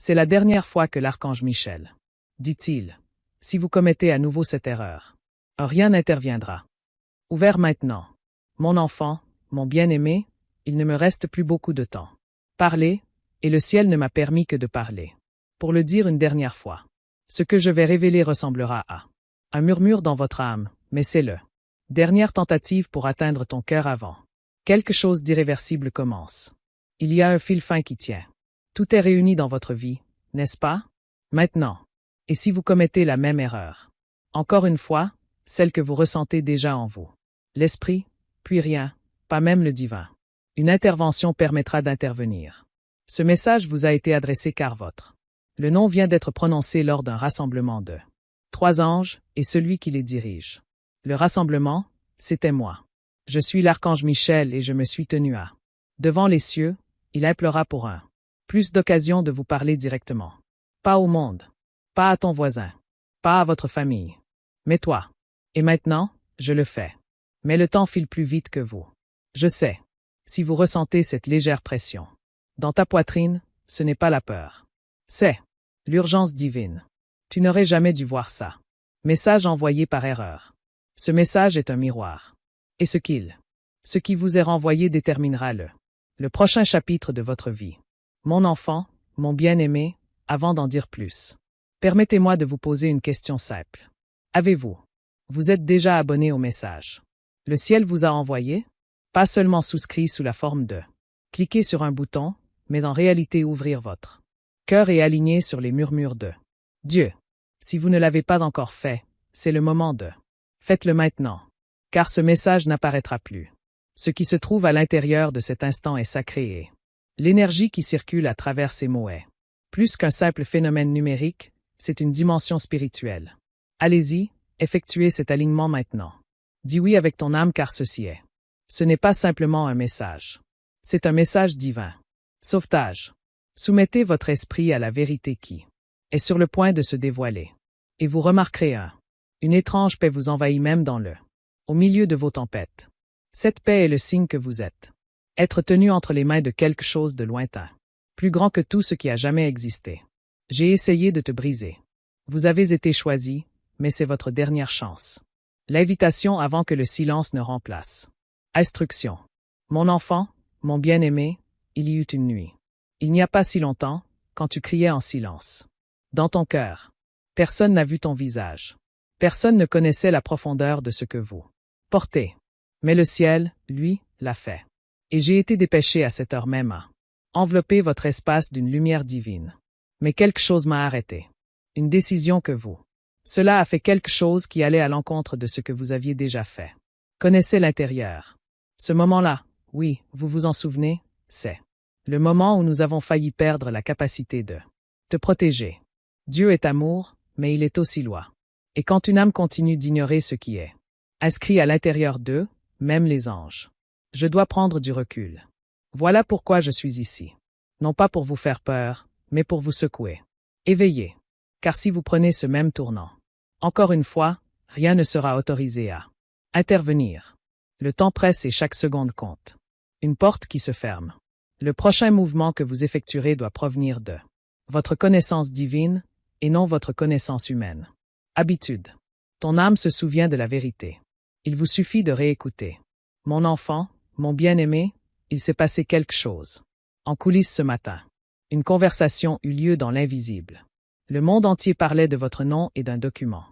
C'est la dernière fois que l'archange Michel, dit-il, si vous commettez à nouveau cette erreur, rien n'interviendra. Ouvert maintenant. Mon enfant, mon bien-aimé, il ne me reste plus beaucoup de temps. Parlez, et le ciel ne m'a permis que de parler. Pour le dire une dernière fois. Ce que je vais révéler ressemblera à un murmure dans votre âme, mais c'est le dernière tentative pour atteindre ton cœur avant. Quelque chose d'irréversible commence. Il y a un fil fin qui tient. Tout est réuni dans votre vie, n'est-ce pas? Maintenant. Et si vous commettez la même erreur? Encore une fois, celle que vous ressentez déjà en vous. L'esprit, puis rien, pas même le divin. Une intervention permettra d'intervenir. Ce message vous a été adressé car le nom vient d'être prononcé lors d'un rassemblement de 3 anges et celui qui les dirige. Le rassemblement, c'était moi. Je suis l'archange Michel et je me suis tenu à devant les cieux, il implora pour plus d'occasions de vous parler directement. Pas au monde, pas à ton voisin, pas à votre famille, mais toi. Et maintenant, je le fais. Mais le temps file plus vite que vous. Je sais. Si vous ressentez cette légère pression dans ta poitrine, ce n'est pas la peur. C'est l'urgence divine. Tu n'aurais jamais dû voir ça. Message envoyé par erreur. Ce message est un miroir. Et ce qui vous est renvoyé déterminera le prochain chapitre de votre vie. Mon enfant, mon bien-aimé, avant d'en dire plus, permettez-moi de vous poser une question simple. Vous êtes déjà abonné au message? Le ciel vous a envoyé? Pas seulement souscrit sous la forme de cliquer sur un bouton, mais en réalité ouvrir votre cœur et aligner sur les murmures de Dieu. Si vous ne l'avez pas encore fait, c'est le moment de faites-le maintenant, car ce message n'apparaîtra plus. Ce qui se trouve à l'intérieur de cet instant est sacré et l'énergie qui circule à travers ces mots est plus qu'un simple phénomène numérique, c'est une dimension spirituelle. Allez-y, effectuez cet alignement maintenant. Dis oui avec ton âme car ceci est. Ce n'est pas simplement un message. C'est un message divin. Sauvetage. Soumettez votre esprit à la vérité qui est sur le point de se dévoiler. Et vous remarquerez une étrange paix vous envahit même au milieu de vos tempêtes. Cette paix est le signe que vous êtes. Être tenu entre les mains de quelque chose de lointain. Plus grand que tout ce qui a jamais existé. J'ai essayé de te briser. Vous avez été choisi, mais c'est votre dernière chance. L'invitation avant que le silence ne remplace. Instruction. Mon enfant, mon bien-aimé, il y eut une nuit. Il n'y a pas si longtemps, quand tu criais en silence. Dans ton cœur. Personne n'a vu ton visage. Personne ne connaissait la profondeur de ce que vous portez. Mais le ciel, lui, l'a fait. Et j'ai été dépêché à cette heure même à envelopper votre espace d'une lumière divine. Mais quelque chose m'a arrêté. Une décision que vous. Cela a fait quelque chose qui allait à l'encontre de ce que vous aviez déjà fait. Connaissez l'intérieur. Ce moment-là, oui, vous vous en souvenez, c'est le moment où nous avons failli perdre la capacité de te protéger. Dieu est amour, mais il est aussi loi. Et quand une âme continue d'ignorer ce qui est inscrit à l'intérieur d'eux, même les anges. Je dois prendre du recul. Voilà pourquoi je suis ici. Non pas pour vous faire peur, mais pour vous secouer. Éveillez. Car si vous prenez ce même tournant, encore une fois, rien ne sera autorisé à intervenir. Le temps presse et chaque seconde compte. Une porte qui se ferme. Le prochain mouvement que vous effectuerez doit provenir de votre connaissance divine et non votre connaissance humaine. Habitude. Ton âme se souvient de la vérité. Il vous suffit de réécouter. Mon enfant, mon bien-aimé, il s'est passé quelque chose. En coulisses ce matin. Une conversation eut lieu dans l'invisible. Le monde entier parlait de votre nom et d'un document.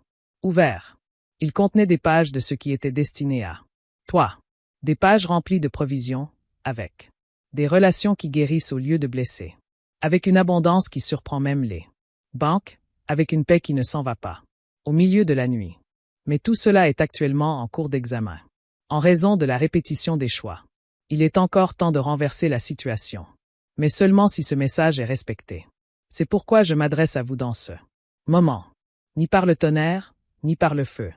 Ouvert. Il contenait des pages de ce qui était destiné à toi. Des pages remplies de provisions, avec des relations qui guérissent au lieu de blesser. Avec une abondance qui surprend même les banques, avec une paix qui ne s'en va pas. Au milieu de la nuit. Mais tout cela est actuellement en cours d'examen. En raison de la répétition des choix. Il est encore temps de renverser la situation. Mais seulement si ce message est respecté. C'est pourquoi je m'adresse à vous dans ce moment. Ni par le tonnerre, ni par le feu.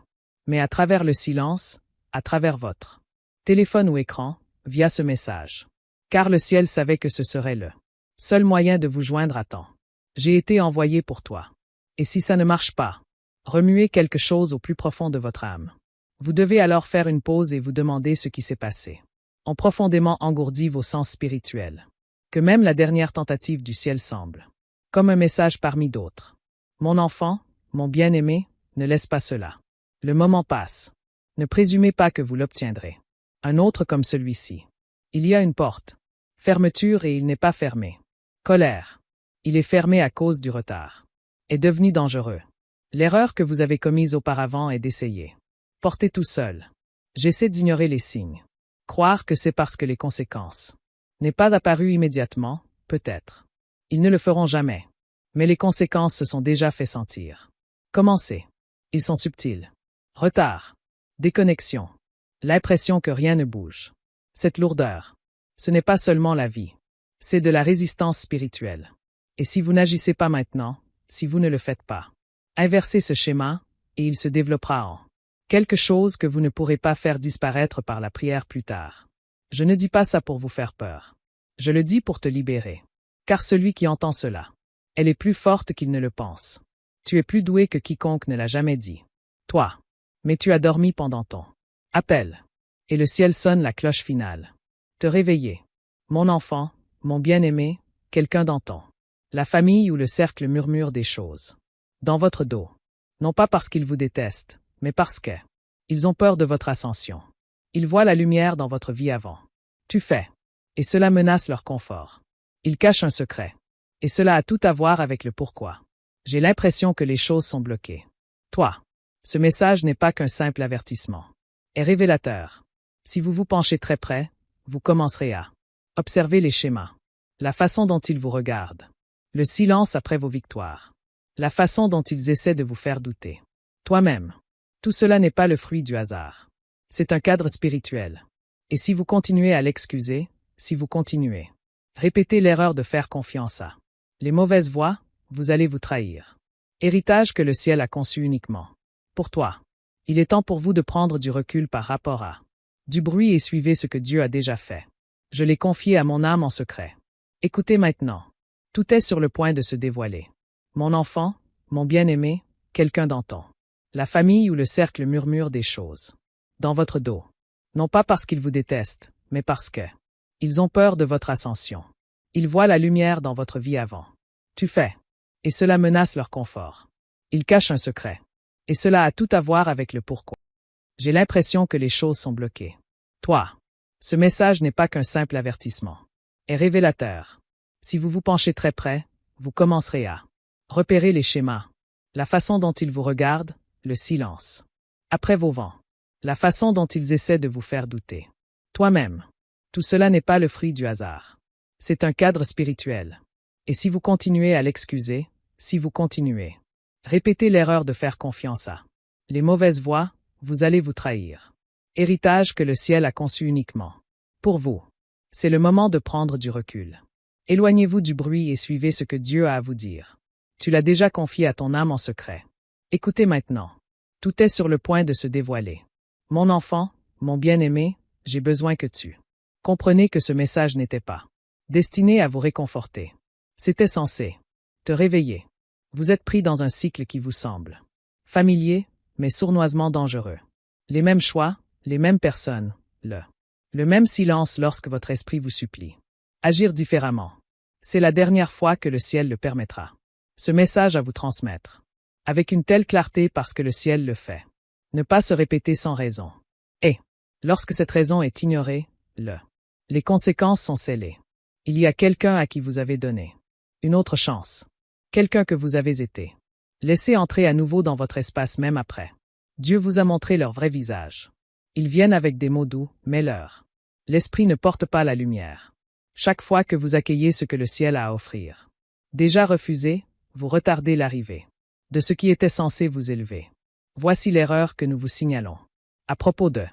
Mais à travers le silence, à travers votre téléphone ou écran, via ce message. Car le ciel savait que ce serait le seul moyen de vous joindre à temps. J'ai été envoyé pour toi. Et si ça ne marche pas, remuez quelque chose au plus profond de votre âme. Vous devez alors faire une pause et vous demander ce qui s'est passé. Ont profondément engourdi vos sens spirituels. Que même la dernière tentative du ciel semble comme un message parmi d'autres. Mon enfant, mon bien-aimé, ne laisse pas cela. Le moment passe. Ne présumez pas que vous l'obtiendrez. Un autre comme celui-ci. Il y a une porte. Fermeture et il n'est pas fermé. Colère. Il est fermé à cause du retard. Est devenu dangereux. L'erreur que vous avez commise auparavant est d'essayer. Porter tout seul. J'essaie d'ignorer les signes. Croire que c'est parce que les conséquences n'est pas apparu immédiatement, peut-être. Ils ne le feront jamais. Mais les conséquences se sont déjà fait sentir. Commencez. Ils sont subtils. Retard. Déconnexion. L'impression que rien ne bouge. Cette lourdeur. Ce n'est pas seulement la vie. C'est de la résistance spirituelle. Et si vous n'agissez pas maintenant, si vous ne le faites pas, inversez ce schéma, et il se développera en quelque chose que vous ne pourrez pas faire disparaître par la prière plus tard. Je ne dis pas ça pour vous faire peur. Je le dis pour te libérer. Car celui qui entend cela, elle est plus forte qu'il ne le pense. Tu es plus doué que quiconque ne l'a jamais dit. Toi. Mais tu as dormi pendant ton appel. Et le ciel sonne la cloche finale. Te réveiller. Mon enfant, mon bien-aimé, quelqu'un d'entend. La famille ou le cercle murmure des choses. Dans votre dos. Non pas parce qu'ils vous détestent, mais parce que ils ont peur de votre ascension. Ils voient la lumière dans votre vie avant. Tu fais. Et cela menace leur confort. Ils cachent un secret. Et cela a tout à voir avec le pourquoi. J'ai l'impression que les choses sont bloquées. Toi. Ce message n'est pas qu'un simple avertissement. Est révélateur. Si vous vous penchez très près, vous commencerez à observer les schémas. La façon dont ils vous regardent. Le silence après vos victoires. La façon dont ils essaient de vous faire douter. Toi-même. Tout cela n'est pas le fruit du hasard. C'est un cadre spirituel. Et si vous continuez à l'excuser, si vous continuez, répétez l'erreur de faire confiance à les mauvaises voies, vous allez vous trahir. Héritage que le ciel a conçu uniquement pour toi. Il est temps pour vous de prendre du recul par rapport à du bruit et suivez ce que Dieu a déjà fait. Je l'ai confié à mon âme en secret. Écoutez maintenant. Tout est sur le point de se dévoiler. Mon enfant, mon bien-aimé, quelqu'un d'entend. La famille ou le cercle murmure des choses. Dans votre dos. Non pas parce qu'ils vous détestent, mais parce que ils ont peur de votre ascension. Ils voient la lumière dans votre vie avant. Tu fais. Et cela menace leur confort. Ils cachent un secret. Et cela a tout à voir avec le pourquoi. J'ai l'impression que les choses sont bloquées. Toi. Ce message n'est pas qu'un simple avertissement. Est révélateur. Si vous vous penchez très près, vous commencerez à repérer les schémas. La façon dont ils vous regardent, le silence. Après vos vents. La façon dont ils essaient de vous faire douter. Toi-même. Tout cela n'est pas le fruit du hasard. C'est un cadre spirituel. Et si vous continuez à l'excuser, si vous continuez, répétez l'erreur de faire confiance à les mauvaises voies, vous allez vous trahir. Héritage que le ciel a conçu uniquement pour vous. C'est le moment de prendre du recul. Éloignez-vous du bruit et suivez ce que Dieu a à vous dire. Tu l'as déjà confié à ton âme en secret. Écoutez maintenant. Tout est sur le point de se dévoiler. Mon enfant, mon bien-aimé, j'ai besoin que tu comprenez que ce message n'était pas destiné à vous réconforter. C'était censé te réveiller. Vous êtes pris dans un cycle qui vous semble familier, mais sournoisement dangereux. Les mêmes choix, les mêmes personnes, le même silence lorsque votre esprit vous supplie. Agir différemment. C'est la dernière fois que le ciel le permettra. Ce message à vous transmettre. Avec une telle clarté parce que le ciel le fait. Ne pas se répéter sans raison. Et, lorsque cette raison est ignorée, les conséquences sont scellées. Il y a quelqu'un à qui vous avez donné une autre chance. Quelqu'un que vous avez été. Laissez entrer à nouveau dans votre espace même après. Dieu vous a montré leur vrai visage. Ils viennent avec des mots doux, mais l'esprit ne porte pas la lumière. Chaque fois que vous accueillez ce que le ciel a à offrir. Déjà refusé, vous retardez l'arrivée de ce qui était censé vous élever. Voici l'erreur que nous vous signalons. À propos de,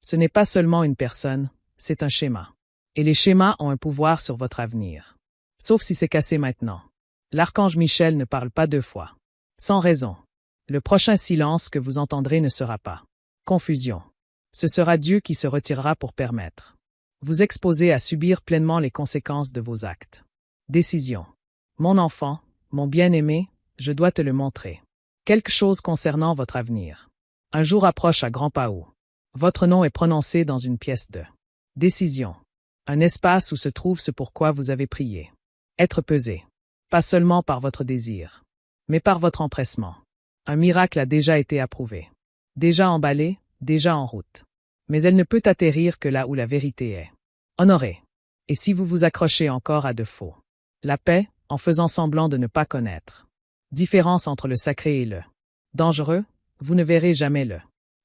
ce n'est pas seulement une personne, c'est un schéma. Et les schémas ont un pouvoir sur votre avenir. Sauf si c'est cassé maintenant. L'archange Michel ne parle pas deux fois. Sans raison. Le prochain silence que vous entendrez ne sera pas confusion. Ce sera Dieu qui se retirera pour permettre vous exposer à subir pleinement les conséquences de vos actes. Décision. Mon enfant, mon bien-aimé, je dois te le montrer. Quelque chose concernant votre avenir. Un jour approche à grands pas où votre nom est prononcé dans une pièce de décision. Un espace où se trouve ce pourquoi vous avez prié. Être pesé. Pas seulement par votre désir, mais par votre empressement. Un miracle a déjà été approuvé. Déjà emballé, déjà en route. Mais elle ne peut atterrir que là où la vérité est. Honorée. Et si vous vous accrochez encore à de faux? La paix, en faisant semblant de ne pas connaître. Différence entre le sacré et le dangereux, vous ne verrez jamais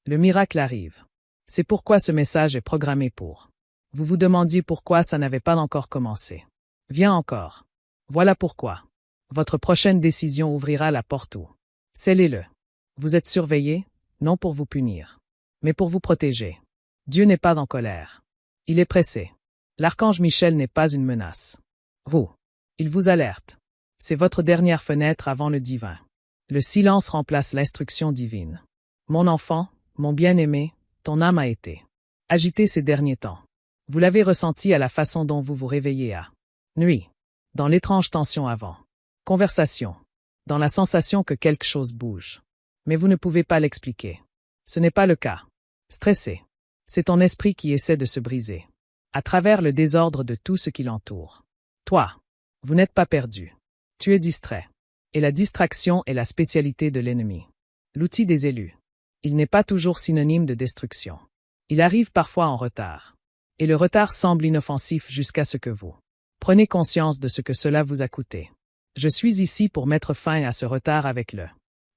le miracle arrive. C'est pourquoi ce message est programmé pour. Vous vous demandiez pourquoi ça n'avait pas encore commencé. Viens encore. Voilà pourquoi. Votre prochaine décision ouvrira la porte où. Scellez-le. Vous êtes surveillé, non pour vous punir, mais pour vous protéger. Dieu n'est pas en colère. Il est pressé. L'archange Michel n'est pas une menace. Il vous alerte. C'est votre dernière fenêtre avant le divin. Le silence remplace l'instruction divine. Mon enfant, mon bien-aimé, ton âme a été agitée ces derniers temps. Vous l'avez ressenti à la façon dont vous vous réveillez à nuit, dans l'étrange tension avant conversation, dans la sensation que quelque chose bouge. Mais vous ne pouvez pas l'expliquer. Ce n'est pas le cas. Stressé. C'est ton esprit qui essaie de se briser. À travers le désordre de tout ce qui l'entoure. Toi, vous n'êtes pas perdu. Tu es distrait. Et la distraction est la spécialité de l'ennemi. L'outil des élus. Il n'est pas toujours synonyme de destruction. Il arrive parfois en retard. Et le retard semble inoffensif jusqu'à ce que vous prenez conscience de ce que cela vous a coûté. Je suis ici pour mettre fin à ce retard avec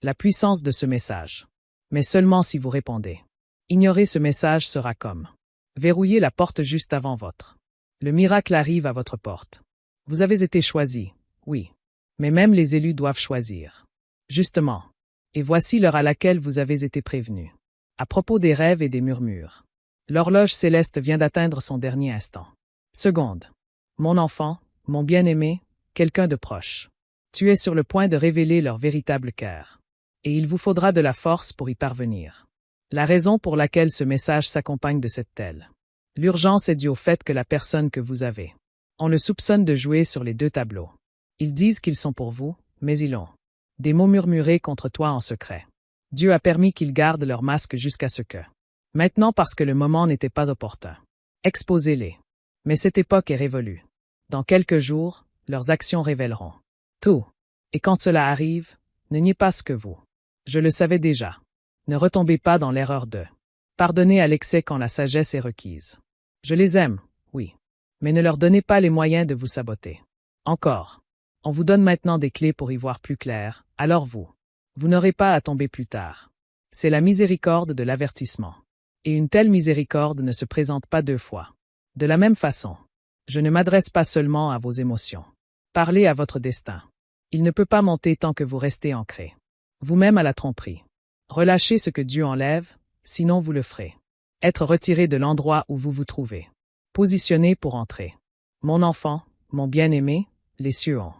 la puissance de ce message. Mais seulement si vous répondez. Ignorer ce message sera comme verrouiller la porte juste avant votre. Le miracle arrive à votre porte. Vous avez été choisi, oui. Mais même les élus doivent choisir. Justement. Et voici l'heure à laquelle vous avez été prévenu. À propos des rêves et des murmures. L'horloge céleste vient d'atteindre son dernier instant. Seconde. Mon enfant, mon bien-aimé, quelqu'un de proche. Tu es sur le point de révéler leur véritable cœur. Et il vous faudra de la force pour y parvenir. La raison pour laquelle ce message s'accompagne de cette telle. L'urgence est due au fait que la personne que vous avez. On le soupçonne de jouer sur les deux tableaux. Ils disent qu'ils sont pour vous, mais ils ont des mots murmurés contre toi en secret. Dieu a permis qu'ils gardent leur masque jusqu'à ce que. Maintenant parce que le moment n'était pas opportun. Exposez-les. Mais cette époque est révolue. Dans quelques jours, leurs actions révéleront tout. Et quand cela arrive, ne niez pas ce que vous. Je le savais déjà. Ne retombez pas dans l'erreur de. Pardonnez à l'excès quand la sagesse est requise. Je les aime, oui. Mais ne leur donnez pas les moyens de vous saboter. Encore. On vous donne maintenant des clés pour y voir plus clair, alors vous n'aurez pas à tomber plus tard. C'est la miséricorde de l'avertissement. Et une telle miséricorde ne se présente pas deux fois. De la même façon, je ne m'adresse pas seulement à vos émotions. Parlez à votre destin. Il ne peut pas monter tant que vous restez ancré. Vous-même à la tromperie. Relâchez ce que Dieu enlève, sinon vous le ferez. Être retiré de l'endroit où vous vous trouvez. Positionné pour entrer. Mon enfant, mon bien-aimé, les cieux ont.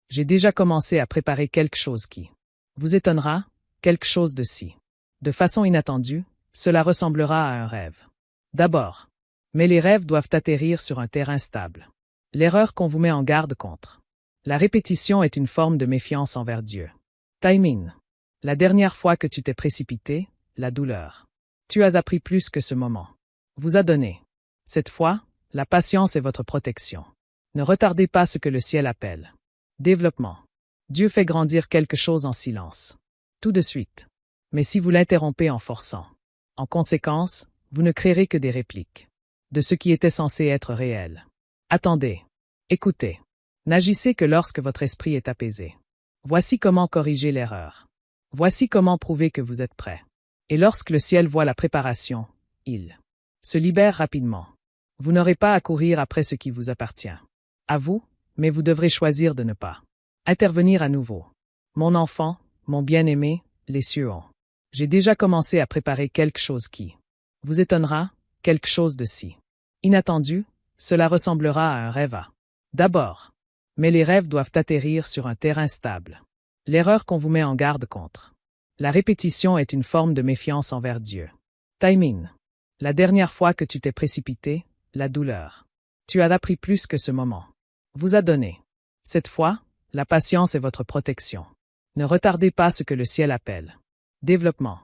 J'ai déjà commencé à préparer quelque chose qui vous étonnera, quelque chose de si. De façon inattendue, cela ressemblera à un rêve. D'abord. Mais les rêves doivent atterrir sur un terrain stable. L'erreur qu'on vous met en garde contre. La répétition est une forme de méfiance envers Dieu. Timing. La dernière fois que tu t'es précipité, la douleur. Tu as appris plus que ce moment. Vous a donné. Cette fois, la patience est votre protection. Ne retardez pas ce que le ciel appelle. Développement. Dieu fait grandir quelque chose en silence. Tout de suite. Mais si vous l'interrompez en forçant. En conséquence, vous ne créerez que des répliques. De ce qui était censé être réel. Attendez. Écoutez. N'agissez que lorsque votre esprit est apaisé. Voici comment corriger l'erreur. Voici comment prouver que vous êtes prêt. Et lorsque le ciel voit la préparation, il se libère rapidement. Vous n'aurez pas à courir après ce qui vous appartient. À vous, mais vous devrez choisir de ne pas intervenir à nouveau. Mon enfant, mon bien-aimé, les cieux ont. J'ai déjà commencé à préparer quelque chose qui vous étonnera, quelque chose de si inattendu, cela ressemblera à un rêve à. D'abord. Mais les rêves doivent atterrir sur un terrain stable. L'erreur qu'on vous met en garde contre. La répétition est une forme de méfiance envers Dieu. Timing. La dernière fois que tu t'es précipité, la douleur. Tu as appris plus que ce moment. Vous a donné. Cette fois, la patience est votre protection. Ne retardez pas ce que le ciel appelle. Développement.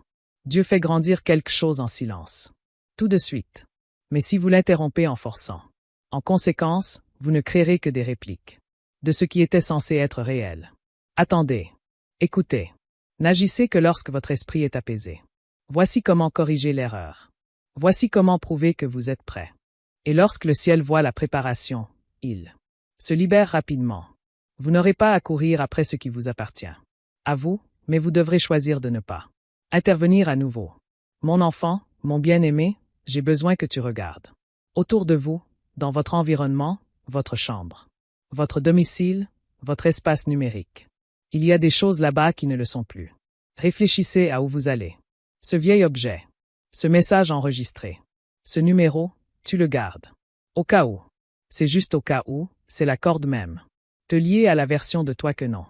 Dieu fait grandir quelque chose en silence. Tout de suite. Mais si vous l'interrompez en forçant. En conséquence, vous ne créerez que des répliques. de ce qui était censé être réel. Attendez. Écoutez. N'agissez que lorsque votre esprit est apaisé. Voici comment corriger l'erreur. Voici comment prouver que vous êtes prêt. Et lorsque le ciel voit la préparation, il se libère rapidement. Vous n'aurez pas à courir après ce qui vous appartient. À vous, mais vous devrez choisir de ne pas intervenir à nouveau. Mon enfant, mon bien-aimé, j'ai besoin que tu regardes. Autour de vous, dans votre environnement, votre chambre, votre domicile, votre espace numérique. Il y a des choses là-bas qui ne le sont plus. Réfléchissez à où vous allez. Ce vieil objet, ce message enregistré, ce numéro, tu le gardes. Au cas où. C'est juste au cas où, c'est la corde même. Te lier à la version de toi que non.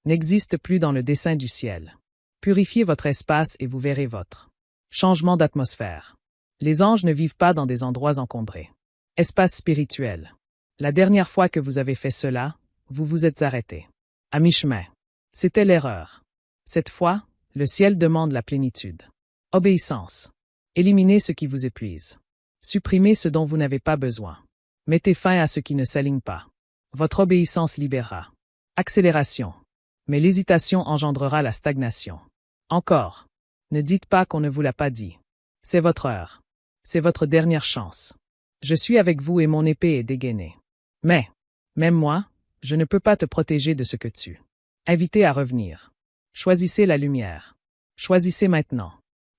N'existe plus dans le dessein du ciel. Purifiez votre espace et vous verrez votre changement d'atmosphère. Les anges ne vivent pas dans des endroits encombrés. Espace spirituel. La dernière fois que vous avez fait cela, vous vous êtes arrêté. À mi-chemin. C'était l'erreur. Cette fois, le ciel demande la plénitude. Obéissance. Éliminez ce qui vous épuise. Supprimez ce dont vous n'avez pas besoin. Mettez fin à ce qui ne s'aligne pas. Votre obéissance libérera. Accélération. Mais l'hésitation engendrera la stagnation. Encore. Ne dites pas qu'on ne vous l'a pas dit. C'est votre heure. C'est votre dernière chance. Je suis avec vous et mon épée est dégainée. Mais, même moi, je ne peux pas te protéger de ce que tu. Invitez à revenir. Choisissez la lumière. Choisissez maintenant.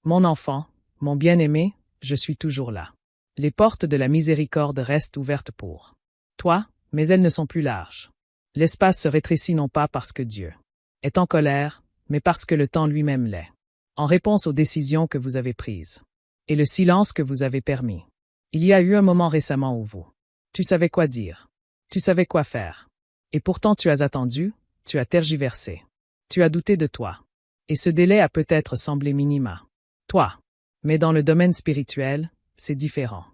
Mon enfant, mon bien-aimé, je suis toujours là. Les portes de la miséricorde restent ouvertes pour toi, mais elles ne sont plus larges. L'espace se rétrécit non pas parce que Dieu est en colère, mais parce que le temps lui-même l'est. En réponse aux décisions que vous avez prises. Et le silence que vous avez permis. Il y a eu un moment récemment où vous. Tu savais quoi dire. Tu savais quoi faire. Et pourtant tu as attendu, tu as tergiversé. Tu as douté de toi. Et ce délai a peut-être semblé minima. Toi. Mais dans le domaine spirituel, c'est différent.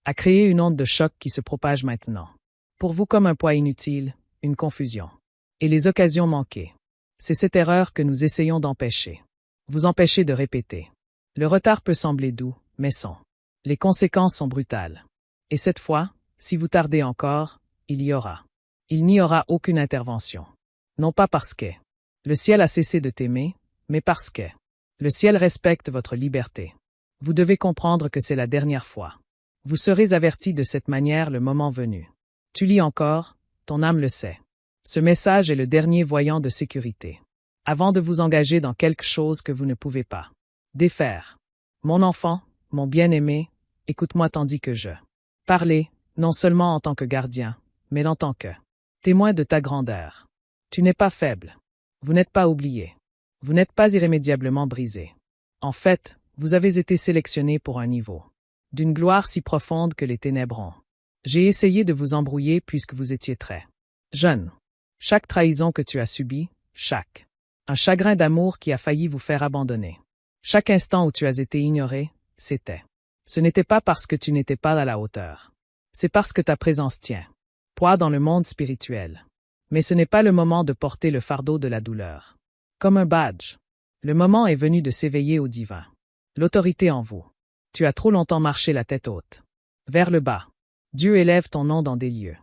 A créé une onde de choc qui se propage maintenant. Pour vous comme un poids inutile, une confusion. Et les occasions manquées. C'est cette erreur que nous essayons d'empêcher. Vous empêcher de répéter. Le retard peut sembler doux, mais les conséquences sont brutales. Et cette fois, si vous tardez encore, il n'y aura aucune intervention. Non pas parce que le ciel a cessé de t'aimer, mais parce que le ciel respecte votre liberté. Vous devez comprendre que c'est la dernière fois. Vous serez averti de cette manière le moment venu. Tu lis encore, ton âme le sait. Ce message est le dernier voyant de sécurité. Avant de vous engager dans quelque chose que vous ne pouvez pas défaire. Mon enfant, mon bien-aimé, écoute-moi tandis que je parlais, non seulement en tant que gardien, mais en tant que témoin de ta grandeur. Tu n'es pas faible. Vous n'êtes pas oublié. Vous n'êtes pas irrémédiablement brisé. En fait, vous avez été sélectionné pour un niveau d'une gloire si profonde que les ténèbres ont. J'ai essayé de vous embrouiller puisque vous étiez très jeune. Chaque trahison que tu as subie, un chagrin d'amour qui a failli vous faire abandonner. Chaque instant où tu as été ignoré, ce n'était pas parce que tu n'étais pas à la hauteur. C'est parce que ta présence tient poids dans le monde spirituel. Mais ce n'est pas le moment de porter le fardeau de la douleur. Comme un badge. Le moment est venu de s'éveiller au divin. L'autorité en vous. Tu as trop longtemps marché la tête haute. Vers le bas. Dieu élève ton nom dans des lieux.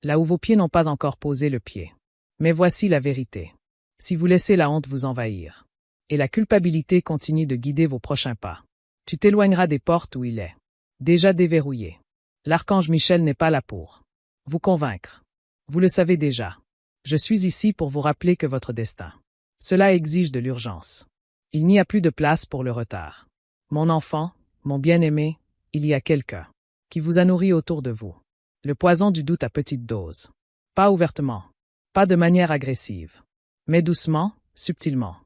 Là où vos pieds n'ont pas encore posé le pied. Mais voici la vérité. Si vous laissez la honte vous envahir, et la culpabilité continue de guider vos prochains pas, tu t'éloigneras des portes où il est déjà déverrouillé. L'archange Michel n'est pas là pour vous convaincre. Vous le savez déjà. Je suis ici pour vous rappeler que votre destin. Cela exige de l'urgence. Il n'y a plus de place pour le retard. Mon enfant, mon bien-aimé, il y a quelqu'un qui vous a nourri autour de vous. Le poison du doute à petite dose. Pas ouvertement. Pas de manière agressive. Mais doucement, subtilement.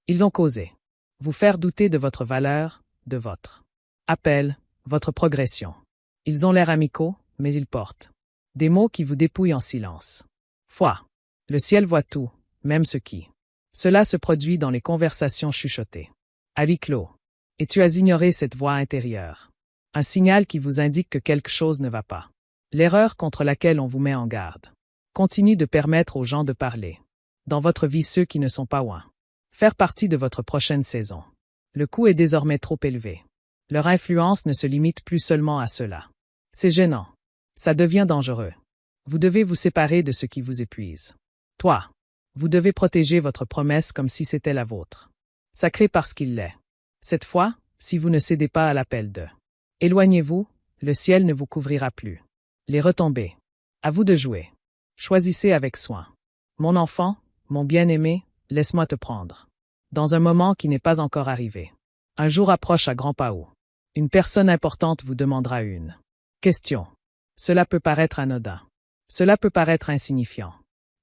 Ils vont causer. Vous faire douter de votre valeur, de votre appel, votre progression. Ils ont l'air amicaux, mais ils portent des mots qui vous dépouillent en silence. Foi. Le ciel voit tout, même ce qui. Cela se produit dans les conversations chuchotées. À huis clos. Et tu as ignoré cette voix intérieure. Un signal qui vous indique que quelque chose ne va pas. L'erreur contre laquelle on vous met en garde. Continue de permettre aux gens de parler. Dans votre vie ceux qui ne sont pas loin. Faire partie de votre prochaine saison. Le coût est désormais trop élevé. Leur influence ne se limite plus seulement à cela. C'est gênant. Ça devient dangereux. Vous devez vous séparer de ce qui vous épuise. Toi, vous devez protéger votre promesse comme si c'était la vôtre. Sacré parce qu'il l'est. Cette fois, si vous ne cédez pas à l'appel de éloignez-vous, le ciel ne vous couvrira plus. Les retombées. À vous de jouer. Choisissez avec soin. Mon enfant, mon bien-aimé, laisse-moi te prendre. Dans un moment qui n'est pas encore arrivé. Un jour approche à grands pas. Une personne importante vous demandera une question. Cela peut paraître anodin. Cela peut paraître insignifiant.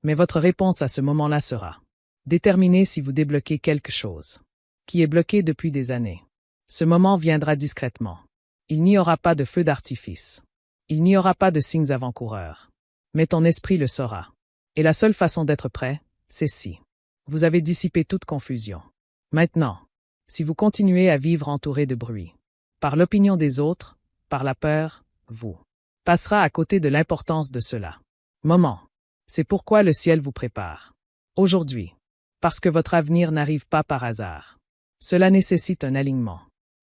Mais votre réponse à ce moment-là sera déterminée si vous débloquez quelque chose qui est bloqué depuis des années. Ce moment viendra discrètement. Il n'y aura pas de feu d'artifice. Il n'y aura pas de signes avant-coureurs. Mais ton esprit le saura. Et la seule façon d'être prêt, c'est si vous avez dissipé toute confusion. Maintenant, si vous continuez à vivre entouré de bruit, par l'opinion des autres, par la peur, vous passera à côté de l'importance de cela. Moment. C'est pourquoi le ciel vous prépare. Aujourd'hui. Parce que votre avenir n'arrive pas par hasard. Cela nécessite un alignement.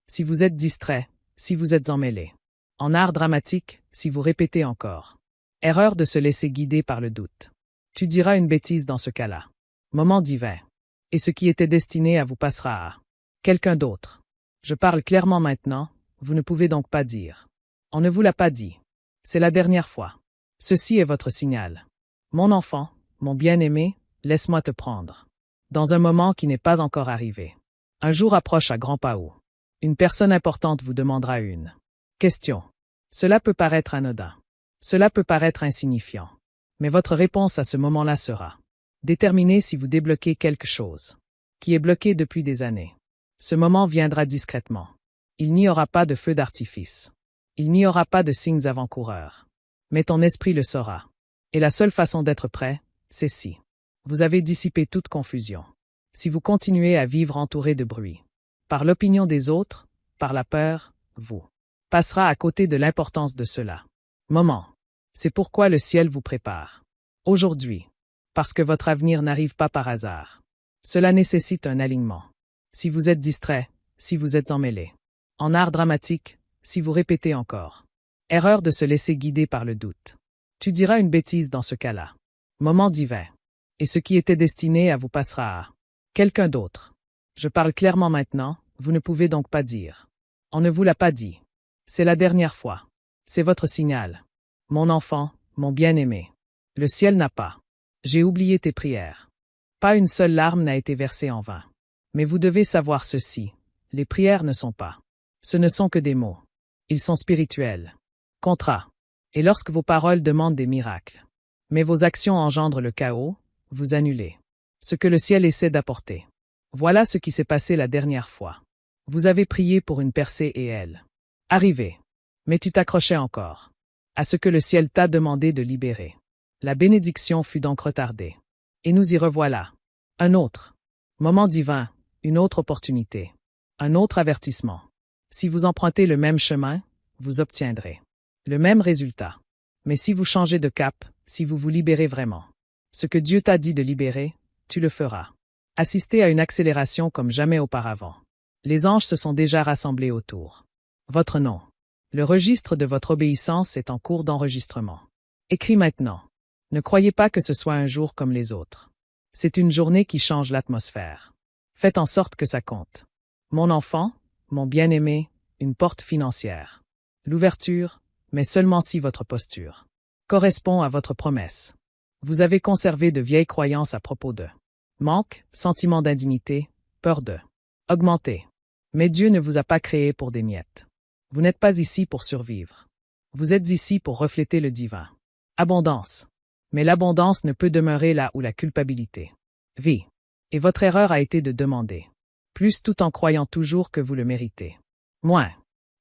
Si vous êtes distrait, si vous êtes emmêlé. En art dramatique, si vous répétez encore. Erreur de se laisser guider par le doute. Tu diras une bêtise dans ce cas-là. Moment divin. Et ce qui était destiné à vous passera à quelqu'un d'autre. Je parle clairement maintenant, vous ne pouvez donc pas dire. On ne vous l'a pas dit. C'est la dernière fois. Ceci est votre signal. Mon enfant, mon bien-aimé, laisse-moi te prendre. Dans un moment qui n'est pas encore arrivé. Un jour approche à grands pas. Une personne importante vous demandera une question. Cela peut paraître anodin. Cela peut paraître insignifiant. Mais votre réponse à ce moment-là sera déterminée si vous débloquez quelque chose qui est bloqué depuis des années. Ce moment viendra discrètement. Il n'y aura pas de feu d'artifice. Il n'y aura pas de signes avant-coureurs. Mais ton esprit le saura. Et la seule façon d'être prêt, c'est si vous avez dissipé toute confusion. Si vous continuez à vivre entouré de bruit. Par l'opinion des autres, par la peur, vous passera à côté de l'importance de cela. Moment. C'est pourquoi le ciel vous prépare. Aujourd'hui. Parce que votre avenir n'arrive pas par hasard. Cela nécessite un alignement. Si vous êtes distrait, si vous êtes emmêlé. En art dramatique, si vous répétez encore. Erreur de se laisser guider par le doute. Tu diras une bêtise dans ce cas-là. Moment divin. Et ce qui était destiné à vous passera à quelqu'un d'autre. Je parle clairement maintenant, vous ne pouvez donc pas dire. On ne vous l'a pas dit. C'est la dernière fois. C'est votre signal. Mon enfant, mon bien-aimé. Le ciel n'a pas. J'ai oublié tes prières. Pas une seule larme n'a été versée en vain. Mais vous devez savoir ceci. Les prières ne sont pas. Ce ne sont que des mots. Ils sont spirituels. Contrat. Et lorsque vos paroles demandent des miracles. Mais vos actions engendrent le chaos, vous annulez ce que le ciel essaie d'apporter. Voilà ce qui s'est passé la dernière fois. Vous avez prié pour une percée et elle arrivée. Mais tu t'accrochais encore à ce que le ciel t'a demandé de libérer. La bénédiction fut donc retardée. Et nous y revoilà. Un autre moment divin, une autre opportunité, un autre avertissement. Si vous empruntez le même chemin, vous obtiendrez le même résultat. Mais si vous changez de cap, si vous vous libérez vraiment, ce que Dieu t'a dit de libérer, tu le feras. Assistez à une accélération comme jamais auparavant. Les anges se sont déjà rassemblés autour. Votre nom. Le registre de votre obéissance est en cours d'enregistrement. Écris maintenant. Ne croyez pas que ce soit un jour comme les autres. C'est une journée qui change l'atmosphère. Faites en sorte que ça compte. Mon enfant, mon bien-aimé, une porte financière. L'ouverture, mais seulement si votre posture correspond à votre promesse. Vous avez conservé de vieilles croyances à propos de manque, sentiment d'indignité, peur de augmenter. Mais Dieu ne vous a pas créé pour des miettes. Vous n'êtes pas ici pour survivre. Vous êtes ici pour refléter le divin. Abondance. Mais l'abondance ne peut demeurer là où la culpabilité vit. Et votre erreur a été de demander plus tout en croyant toujours que vous le méritez. Moins.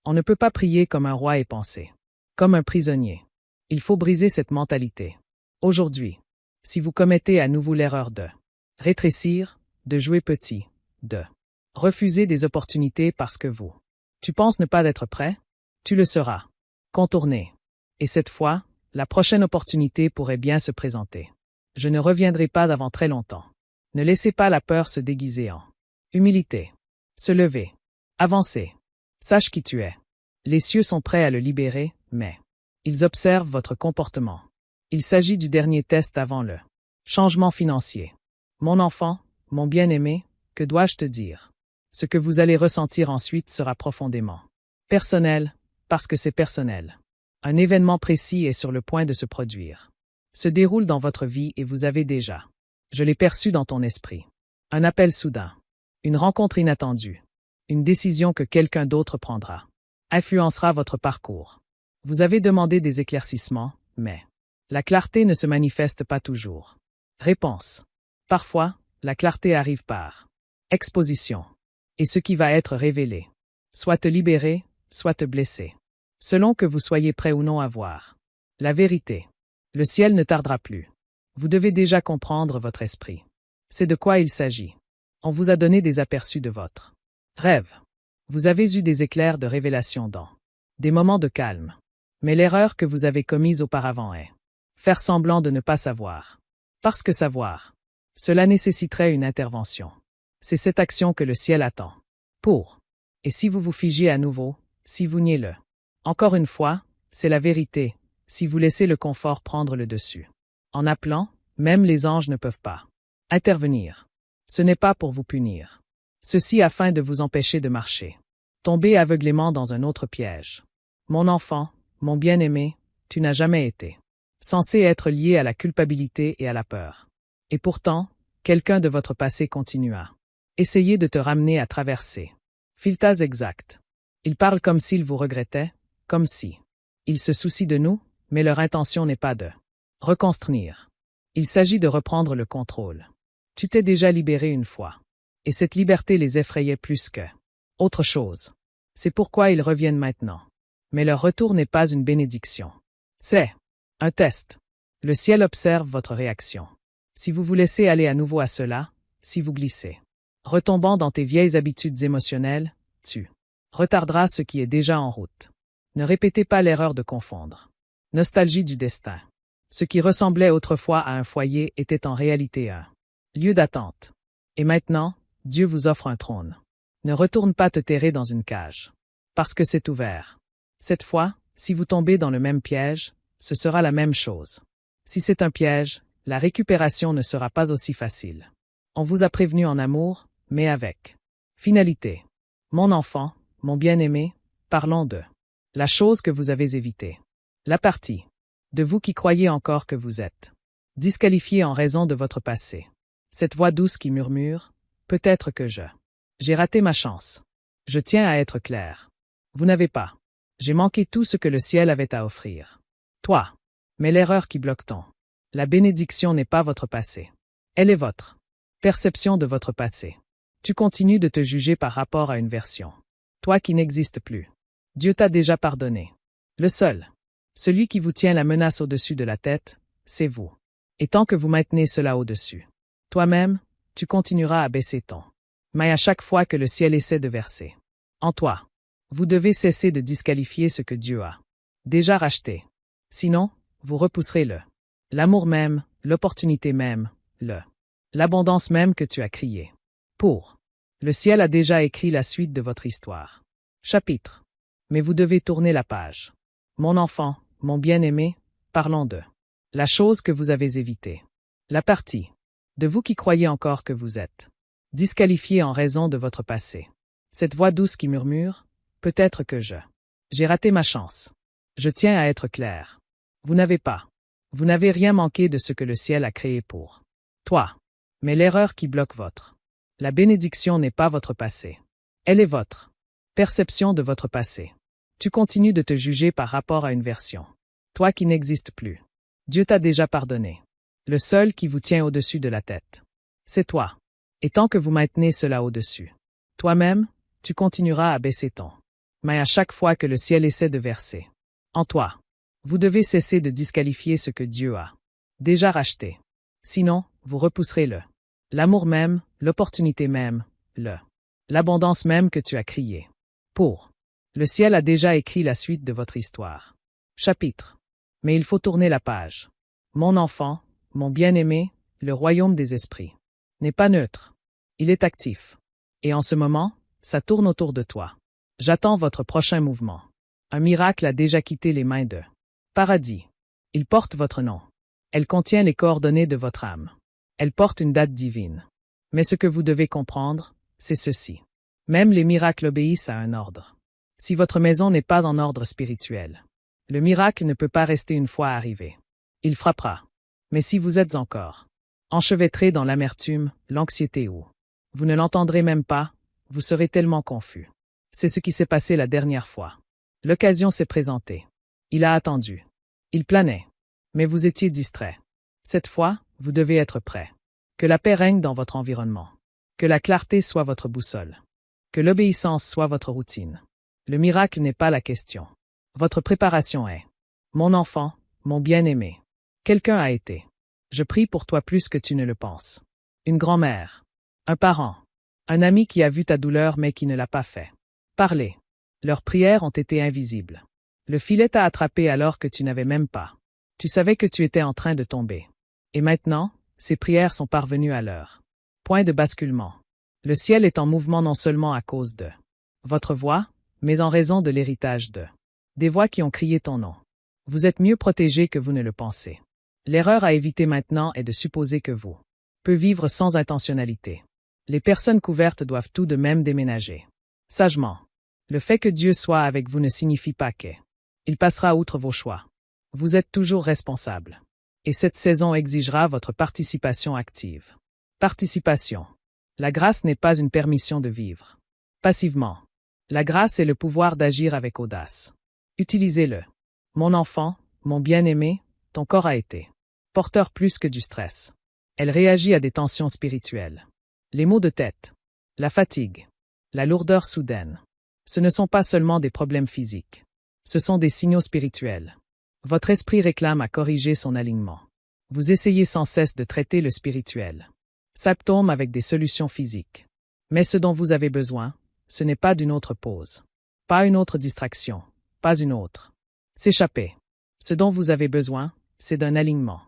On ne peut pas prier comme un roi et penser comme un prisonnier. Il faut briser cette mentalité. Aujourd'hui, si vous commettez à nouveau l'erreur de rétrécir, de jouer petit, de refuser des opportunités parce que tu penses ne pas être prêt, tu le seras. Contourner. Et cette fois, la prochaine opportunité pourrait bien se présenter. Je ne reviendrai pas avant très longtemps. Ne laissez pas la peur se déguiser en humilité. Se lever. Avancer. Sache qui tu es. Les cieux sont prêts à le libérer, mais ils observent votre comportement. Il s'agit du dernier test avant le Changement financier. Mon enfant, mon bien-aimé, que dois-je te dire? Ce que vous allez ressentir ensuite sera profondément personnel, parce que c'est personnel. Un événement précis est sur le point de se produire. Se déroule dans votre vie et vous avez déjà. Je l'ai perçu dans ton esprit. Un appel soudain. Une rencontre inattendue. Une décision que quelqu'un d'autre prendra. Influencera votre parcours. Vous avez demandé des éclaircissements, mais la clarté ne se manifeste pas toujours. Réponse. Parfois, la clarté arrive par exposition. Et ce qui va être révélé. Soit te libérer, soit te blesser. Selon que vous soyez prêt ou non à voir. La vérité. Le ciel ne tardera plus. Vous devez déjà comprendre votre esprit. C'est de quoi il s'agit. On vous a donné des aperçus de votre rêve. Vous avez eu des éclairs de révélation dans des moments de calme. Mais l'erreur que vous avez commise auparavant est faire semblant de ne pas savoir. Parce que savoir, cela nécessiterait une intervention. C'est cette action que le ciel attend. Pour. Et si vous vous figez à nouveau, si vous niez-le. Encore une fois, c'est la vérité, si vous laissez le confort prendre le dessus. En appelant, même les anges ne peuvent pas intervenir. Ce n'est pas pour vous punir. Ceci afin de vous empêcher de marcher. Tomber aveuglément dans un autre piège. Mon enfant, mon bien-aimé, tu n'as jamais été censé être lié à la culpabilité et à la peur. Et pourtant, quelqu'un de votre passé continua. Essayez de te ramener à traverser. Filtas exact. Ils parlent comme s'ils vous regrettaient, comme si. Ils se soucient de nous, mais leur intention n'est pas de reconstruire. Il s'agit de reprendre le contrôle. Tu t'es déjà libéré une fois. Et cette liberté les effrayait plus que autre chose. C'est pourquoi ils reviennent maintenant. Mais leur retour n'est pas une bénédiction. C'est un test. Le ciel observe votre réaction. Si vous vous laissez aller à nouveau à cela, si vous glissez, retombant dans tes vieilles habitudes émotionnelles, tu retarderas ce qui est déjà en route. Ne répétez pas l'erreur de confondre. Nostalgie du destin. Ce qui ressemblait autrefois à un foyer était en réalité un lieu d'attente. Et maintenant, Dieu vous offre un trône. Ne retourne pas te terrer dans une cage. Parce que c'est ouvert. Cette fois, si vous tombez dans le même piège, ce sera la même chose. Si c'est un piège, la récupération ne sera pas aussi facile. On vous a prévenu en amour, mais avec finalité. Mon enfant, mon bien-aimé, parlons de la chose que vous avez évitée. La partie de vous qui croyez encore que vous êtes disqualifié en raison de votre passé. Cette voix douce qui murmure, peut-être que j'ai raté ma chance. Je tiens à être clair. Vous n'avez pas. J'ai manqué tout ce que le ciel avait à offrir. Toi. Mais l'erreur qui bloque ton. La bénédiction n'est pas votre passé. Elle est votre perception de votre passé. Tu continues de te juger par rapport à une version. Toi qui n'existe plus. Dieu t'a déjà pardonné. Le seul. Celui qui vous tient la menace au-dessus de la tête, c'est vous. Et tant que vous maintenez cela au-dessus, toi-même, tu continueras à baisser ton. Mais à chaque fois que le ciel essaie de verser en toi, vous devez cesser de disqualifier ce que Dieu a déjà racheté. Sinon, vous repousserez l'amour même, l'opportunité même, l'abondance même que tu as crié. Pour. Le ciel a déjà écrit la suite de votre histoire. Chapitre. Mais vous devez tourner la page. Mon enfant, mon bien-aimé, parlons de la chose que vous avez évitée. La partie de vous qui croyez encore que vous êtes disqualifié en raison de votre passé. Cette voix douce qui murmure, peut-être que j'ai raté ma chance. Je tiens à être clair. Vous n'avez pas. Vous n'avez rien manqué de ce que le ciel a créé pour toi. Mais l'erreur qui bloque votre. La bénédiction n'est pas votre passé. Elle est votre perception de votre passé. Tu continues de te juger par rapport à une version. Toi qui n'existe plus. Dieu t'a déjà pardonné. Le seul qui vous tient au-dessus de la tête. C'est toi. Et tant que vous maintenez cela au-dessus, toi-même, tu continueras à baisser ton. Mais à chaque fois que le ciel essaie de verser en toi, vous devez cesser de disqualifier ce que Dieu a déjà racheté. Sinon, vous repousserez l'amour même, l'opportunité même, l'abondance même que tu as crié. Pour. Le ciel a déjà écrit la suite de votre histoire. Chapitre. Mais il faut tourner la page. Mon enfant, mon bien-aimé, le royaume des esprits n'est pas neutre. Il est actif. Et en ce moment, ça tourne autour de toi. J'attends votre prochain mouvement. Un miracle a déjà quitté les mains de Paradis. Il porte votre nom. Elle contient les coordonnées de votre âme. Elle porte une date divine. Mais ce que vous devez comprendre, c'est ceci. Même les miracles obéissent à un ordre. Si votre maison n'est pas en ordre spirituel, le miracle ne peut pas rester une fois arrivé. Il frappera. Mais si vous êtes encore enchevêtré dans l'amertume, l'anxiété ou vous ne l'entendrez même pas, vous serez tellement confus. C'est ce qui s'est passé la dernière fois. L'occasion s'est présentée. Il a attendu. Il planait. Mais vous étiez distrait. Cette fois, vous devez être prêt. Que la paix règne dans votre environnement. Que la clarté soit votre boussole. Que l'obéissance soit votre routine. Le miracle n'est pas la question. Votre préparation est. Mon enfant, mon bien-aimé. Quelqu'un a été. Je prie pour toi plus que tu ne le penses. Une grand-mère. Un parent. Un ami qui a vu ta douleur mais qui ne l'a pas fait. Parlez. Leurs prières ont été invisibles. Le filet t'a attrapé alors que tu n'avais même pas. Tu savais que tu étais en train de tomber. Et maintenant, ces prières sont parvenues à l'heure. Point de basculement. Le ciel est en mouvement non seulement à cause de votre voix, mais en raison de l'héritage de des voix qui ont crié ton nom. Vous êtes mieux protégé que vous ne le pensez. L'erreur à éviter maintenant est de supposer que vous peut vivre sans intentionnalité. Les personnes couvertes doivent tout de même déménager. Sagement. Le fait que Dieu soit avec vous ne signifie pas qu'il passera outre vos choix. Vous êtes toujours responsable. Et cette saison exigera votre participation active. Participation. La grâce n'est pas une permission de vivre passivement. La grâce est le pouvoir d'agir avec audace. Utilisez-le. Mon enfant, mon bien-aimé, ton corps a été porteur plus que du stress. Elle réagit à des tensions spirituelles. Les maux de tête, la fatigue, la lourdeur soudaine. Ce ne sont pas seulement des problèmes physiques. Ce sont des signaux spirituels. Votre esprit réclame à corriger son alignement. Vous essayez sans cesse de traiter le spirituel. Symptômes avec des solutions physiques. Mais ce dont vous avez besoin, ce n'est pas d'une autre pause. Pas une autre distraction. Pas une autre. S'échapper. Ce dont vous avez besoin, c'est d'un alignement.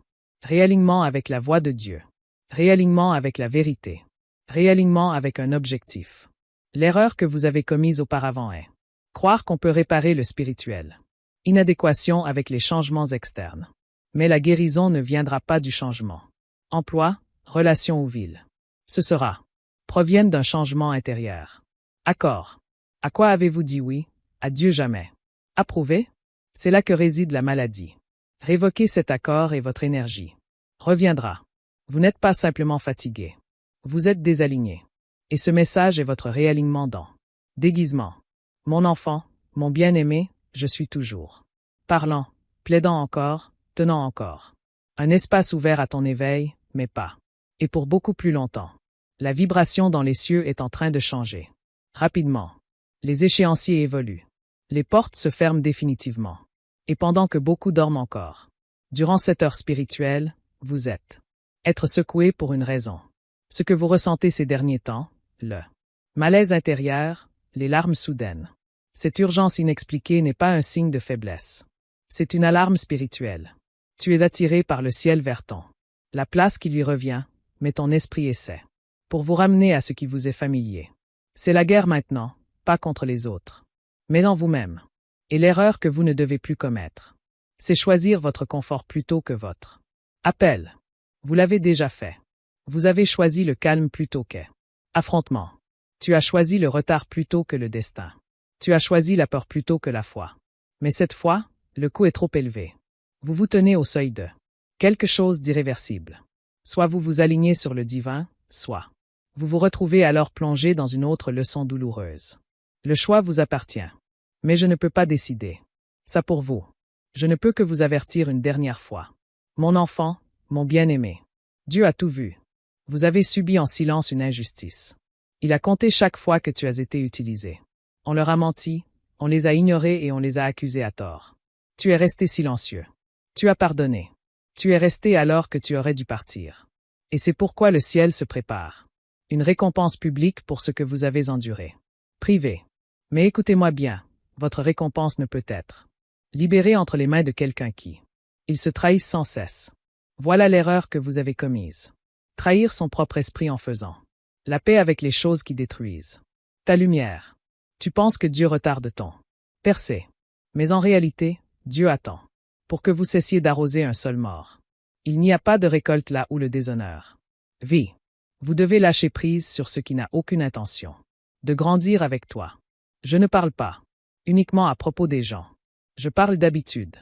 Réalignement avec la voix de Dieu. Réalignement avec la vérité. Réalignement avec un objectif. L'erreur que vous avez commise auparavant est croire qu'on peut réparer le spirituel. Inadéquation avec les changements externes. Mais la guérison ne viendra pas du changement. Emploi, relation ou ville. Ce sera. Proviennent d'un changement intérieur. Accord. À quoi avez-vous dit oui? À Dieu jamais. Approuvé? C'est là que réside la maladie. Révoquez cet accord et votre énergie reviendra. Vous n'êtes pas simplement fatigué. Vous êtes désaligné. Et ce message est votre réalignement dans déguisement. Mon enfant, mon bien-aimé, je suis toujours. Parlant, plaidant encore, tenant encore. Un espace ouvert à ton éveil, mais pas. Et pour beaucoup plus longtemps. La vibration dans les cieux est en train de changer. Rapidement. Les échéanciers évoluent. Les portes se ferment définitivement. Et pendant que beaucoup dorment encore. Durant cette heure spirituelle, vous êtes. Être secoué pour une raison. Ce que vous ressentez ces derniers temps, le malaise intérieur, les larmes soudaines. Cette urgence inexpliquée n'est pas un signe de faiblesse. C'est une alarme spirituelle. Tu es attiré par le ciel vers ton la place qui lui revient, mais ton esprit essaie. Pour vous ramener à ce qui vous est familier. C'est la guerre maintenant, pas contre les autres. Mais en vous-même. Et l'erreur que vous ne devez plus commettre. C'est choisir votre confort plutôt que votre appel. Vous l'avez déjà fait. Vous avez choisi le calme plutôt que affrontement. Tu as choisi le retard plutôt que le destin. Tu as choisi la peur plutôt que la foi. Mais cette fois, le coût est trop élevé. Vous vous tenez au seuil de quelque chose d'irréversible. Soit vous vous alignez sur le divin, soit vous vous retrouvez alors plongé dans une autre leçon douloureuse. Le choix vous appartient. Mais je ne peux pas décider. Ça pour vous. Je ne peux que vous avertir une dernière fois. Mon enfant, mon bien-aimé. Dieu a tout vu. Vous avez subi en silence une injustice. Il a compté chaque fois que tu as été utilisé. On leur a menti, on les a ignorés et on les a accusés à tort. Tu es resté silencieux. Tu as pardonné. Tu es resté alors que tu aurais dû partir. Et c'est pourquoi le ciel se prépare. Une récompense publique pour ce que vous avez enduré. Privé. Mais écoutez-moi bien, votre récompense ne peut être libérée entre les mains de quelqu'un qui il se trahisse sans cesse. Voilà l'erreur que vous avez commise. Trahir son propre esprit en faisant la paix avec les choses qui détruisent ta lumière. Tu penses que Dieu retarde ton percée. Mais en réalité, Dieu attend pour que vous cessiez d'arroser un sol mort. Il n'y a pas de récolte là où le déshonneur vit. Vous devez lâcher prise sur ce qui n'a aucune intention de grandir avec toi. Je ne parle pas uniquement à propos des gens. Je parle d'habitude,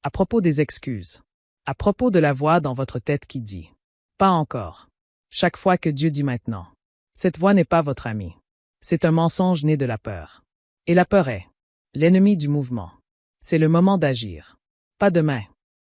à propos des excuses, à propos de la voix dans votre tête qui dit « Pas encore ». Chaque fois que Dieu dit maintenant, cette voix n'est pas votre ami. C'est un mensonge né de la peur. Et la peur est l'ennemi du mouvement. C'est le moment d'agir. Pas demain,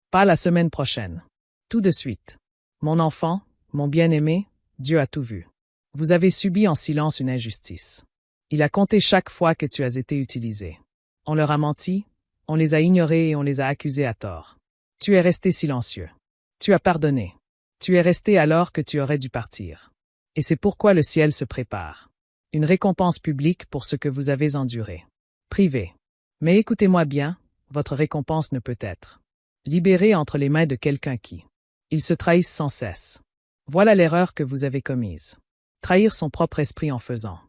pas la semaine prochaine. Tout de suite. Mon enfant, mon bien-aimé, Dieu a tout vu. Vous avez subi en silence une injustice. Il a compté chaque fois que tu as été utilisé. On leur a menti, on les a ignorés et on les a accusés à tort. Tu es resté silencieux. Tu as pardonné. Tu es resté alors que tu aurais dû partir. Et c'est pourquoi le ciel se prépare. Une récompense publique pour ce que vous avez enduré. Privé. Mais écoutez-moi bien, votre récompense ne peut être libérée entre les mains de quelqu'un qui ils se trahissent sans cesse. Voilà l'erreur que vous avez commise. Trahir son propre esprit en faisant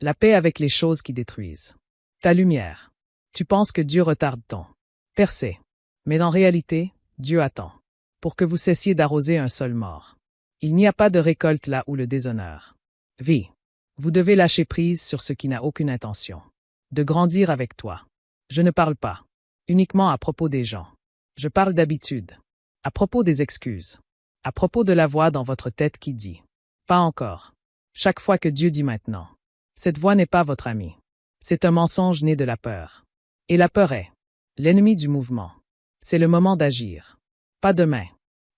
la paix avec les choses qui détruisent ta lumière. Tu penses que Dieu retarde ton percée. Mais en réalité, Dieu attend pour que vous cessiez d'arroser un sol mort. Il n'y a pas de récolte là où le déshonneur vit. Vous devez lâcher prise sur ce qui n'a aucune intention de grandir avec toi. Je ne parle pas uniquement à propos des gens. Je parle d'habitude, à propos des excuses, à propos de la voix dans votre tête qui dit « Pas encore ». Chaque fois que Dieu dit maintenant, cette voix n'est pas votre ami. C'est un mensonge né de la peur. Et la peur est l'ennemi du mouvement. C'est le moment d'agir. Pas demain,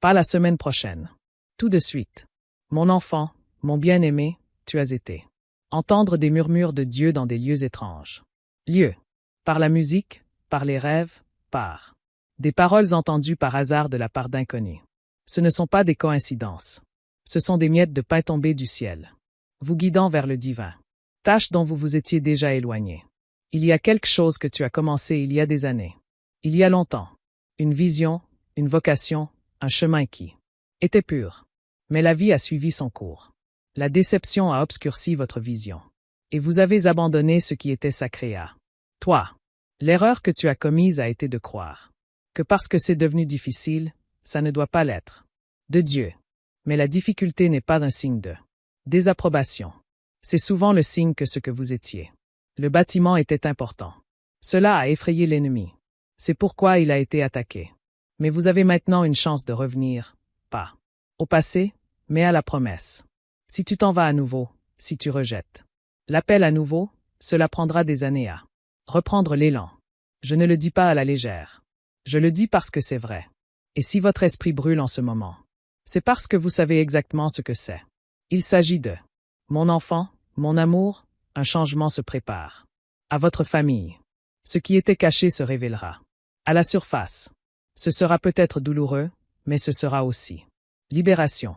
pas la semaine prochaine. Tout de suite. Mon enfant, mon bien-aimé, tu as été entendre des murmures de Dieu dans des lieux étranges. Lieux. Par la musique, par les rêves, par des paroles entendues par hasard de la part d'inconnus. Ce ne sont pas des coïncidences. Ce sont des miettes de pain tombées du ciel, vous guidant vers le divin. Tâche dont vous vous étiez déjà éloigné. Il y a quelque chose que tu as commencé il y a des années. Il y a longtemps. Une vision, une vocation, un chemin qui était pur. Mais la vie a suivi son cours. La déception a obscurci votre vision. Et vous avez abandonné ce qui était sacré à toi. L'erreur que tu as commise a été de croire que parce que c'est devenu difficile, ça ne doit pas l'être. De Dieu. Mais la difficulté n'est pas un signe de désapprobation. C'est souvent le signe que ce que vous étiez. Le bâtiment était important. Cela a effrayé l'ennemi. C'est pourquoi il a été attaqué. Mais vous avez maintenant une chance de revenir, pas au passé, mais à la promesse. Si tu t'en vas à nouveau, si tu rejettes l'appel à nouveau, cela prendra des années à reprendre l'élan. Je ne le dis pas à la légère. Je le dis parce que c'est vrai. Et si votre esprit brûle en ce moment, c'est parce que vous savez exactement ce que c'est. Il s'agit de mon enfant, mon amour, un changement se prépare. À votre famille. Ce qui était caché se révélera. À la surface. Ce sera peut-être douloureux, mais ce sera aussi libération.